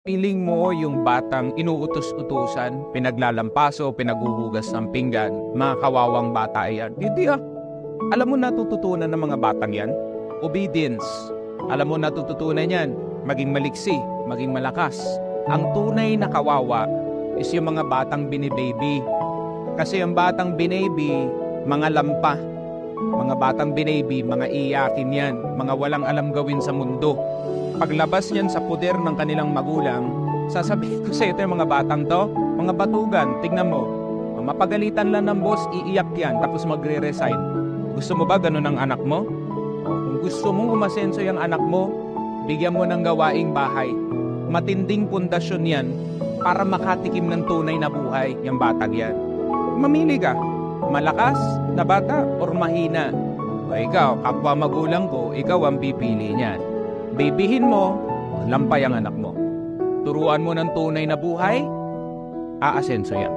Piling mo yung batang inuutos-utusan, pinaglalampaso, pinaguhugas ng pinggan, mga kawawang bata yan. Hindi ah. Alam mo natututunan ng mga batang yan? Obedience. Alam mo natututunan yan? Maging maliksi, maging malakas. Ang tunay na kawawa is yung mga batang binibaby. Kasi yung batang binaby, mga lampa. Mga batang binaby, mga iyakin yan. Mga walang alam gawin sa mundo. Paglabas niyan sa puder ng kanilang magulang, sasabihin ko sa ito yung mga batang to, mga batugan, tignan mo. Mapagalitan lang ng boss, iiyak yan, tapos magre-resign. Gusto mo ba ganun ang anak mo? Kung gusto mong umasenso yung anak mo, bigyan mo ng gawaing bahay. Matinding pundasyon yan para makatikim ng tunay na buhay yung batang yan. Mamili ka, malakas na bata or mahina. O ikaw, kapwa magulang ko, ikaw ang pipili niyan. Bibihin mo, lampay ang anak mo. Turuan mo ng tunay na buhay, aasenso yan.